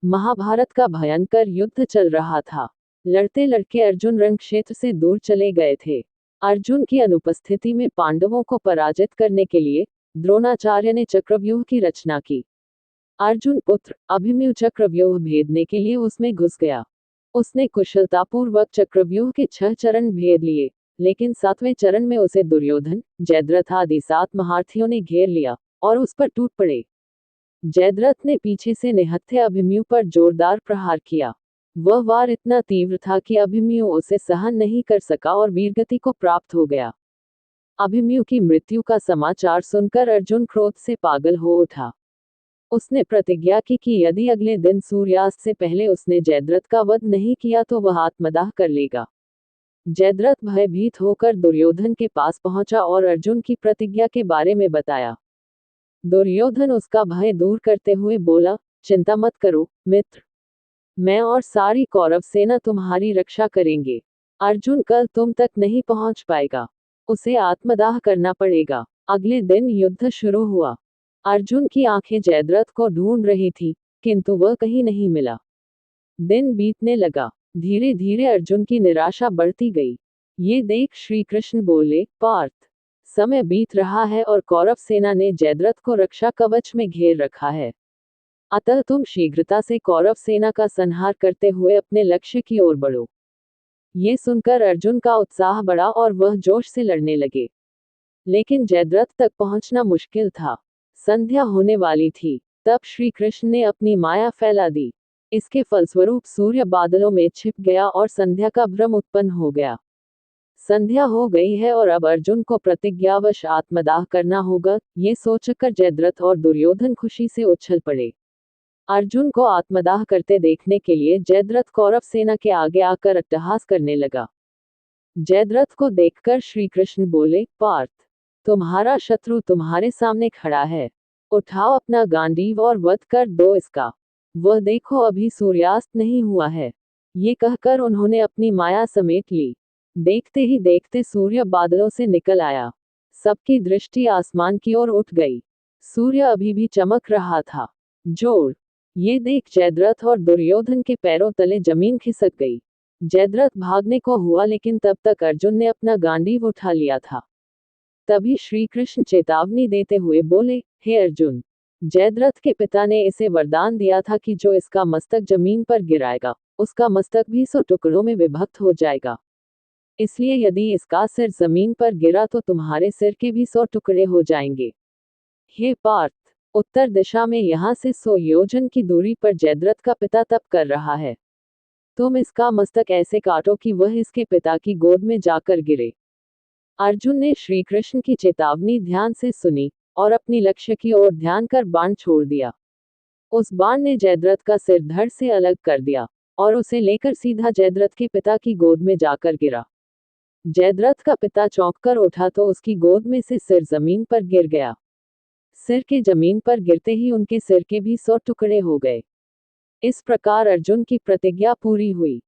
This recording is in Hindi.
महाभारत का भयंकर युद्ध चल रहा था। लड़ते लड़के अर्जुन रण क्षेत्र से दूर चले गए थे। अर्जुन की अनुपस्थिति में पांडवों को पराजित करने के लिए द्रोणाचार्य ने चक्रव्यूह की रचना की। अर्जुन पुत्र अभिमन्यु चक्रव्यूह भेदने के लिए उसमें घुस गया। उसने कुशलतापूर्वक चक्रव्यूह के 6 चरण भेद लिए, लेकिन 7वें चरण में उसे दुर्योधन, जयद्रथ आदि 7 महारथियों ने घेर लिया और उस पर टूट पड़े। जयद्रथ ने पीछे से निहत्थे अभिमन्यु पर जोरदार प्रहार किया। वह वार इतना तीव्र था कि अभिमन्यु उसे सहन नहीं कर सका और वीरगति को प्राप्त हो गया। अभिमन्यु की मृत्यु का समाचार सुनकर अर्जुन क्रोध से पागल हो उठा। उसने प्रतिज्ञा की कि यदि अगले दिन सूर्यास्त से पहले उसने जयद्रथ का वध नहीं किया तो वह आत्मदाह कर लेगा। जयद्रथ भयभीत होकर दुर्योधन के पास पहुंचा और अर्जुन की प्रतिज्ञा के बारे में बताया। दुर्योधन उसका भय दूर करते हुए बोला, चिंता मत करो मित्र, मैं और सारी कौरव सेना तुम्हारी रक्षा करेंगे। अर्जुन कल तुम तक नहीं पहुंच पाएगा, उसे आत्मदाह करना पड़ेगा। अगले दिन युद्ध शुरू हुआ। अर्जुन की आंखें जयद्रथ को ढूंढ रही थी, किंतु वह कहीं नहीं मिला। दिन बीतने लगा। धीरे धीरे अर्जुन की निराशा बढ़ती गई। ये देख श्री कृष्ण बोले, पार्थ, समय बीत रहा है और कौरव सेना ने जयद्रथ को रक्षा कवच में घेर रखा है। अतः तुम शीघ्रता से कौरव सेना का संहार करते हुए अपने लक्ष्य की ओर बढ़ो। ये सुनकर अर्जुन का उत्साह बढ़ा और वह जोश से लड़ने लगे। लेकिन जयद्रथ तक पहुंचना मुश्किल था। संध्या होने वाली थी। तब श्री कृष्ण ने अपनी माया फैला दी। इसके फलस्वरूप सूर्य बादलों में छिप गया और संध्या का भ्रम उत्पन्न हो गया। संध्या हो गई है और अब अर्जुन को प्रतिज्ञावश आत्मदाह करना होगा, ये सोचकर जयद्रथ और दुर्योधन खुशी से उछल पड़े। अर्जुन को आत्मदाह करते देखने के लिए जयद्रथ कौरव सेना के आगे आकर अट्टहास करने लगा। जयद्रथ को देखकर श्री कृष्ण बोले, पार्थ, तुम्हारा शत्रु तुम्हारे सामने खड़ा है। उठाओ अपना गांडीव और वध कर दो इसका। वह देखो अभी सूर्यास्त नहीं हुआ है। ये कहकर उन्होंने अपनी माया समेट ली। देखते ही देखते सूर्य बादलों से निकल आया। सबकी दृष्टि आसमान की ओर उठ गई। सूर्य अभी भी चमक रहा था। जोर! ये देख जयद्रथ और दुर्योधन के पैरों तले जमीन खिसक गई। जयद्रथ भागने को हुआ, लेकिन तब तक अर्जुन ने अपना गांडीव उठा लिया था। तभी श्री कृष्ण चेतावनी देते हुए बोले, हे अर्जुन, जयद्रथ के पिता ने इसे वरदान दिया था कि जो इसका मस्तक जमीन पर गिराएगा, उसका मस्तक भी 100 टुकड़ों में विभक्त हो जाएगा। इसलिए यदि इसका सिर जमीन पर गिरा तो तुम्हारे सिर के भी 100 टुकड़े हो जाएंगे। हे पार्थ, उत्तर दिशा में यहाँ से 100 योजन की दूरी पर जयद्रथ का पिता तप कर रहा है। तुम इसका मस्तक ऐसे काटो कि वह इसके पिता की गोद में जाकर गिरे। अर्जुन ने श्री कृष्ण की चेतावनी ध्यान से सुनी और अपनी लक्ष्य की ओर ध्यान कर बाण छोड़ दिया। उस बाण ने जयद्रथ का सिर धड़ से अलग कर दिया और उसे लेकर सीधा जयद्रथ के पिता की गोद में जाकर गिरा। जयद्रथ का पिता चौंककर उठा तो उसकी गोद में से सिर जमीन पर गिर गया। सिर के जमीन पर गिरते ही उनके सिर के भी 100 टुकड़े हो गए। इस प्रकार अर्जुन की प्रतिज्ञा पूरी हुई।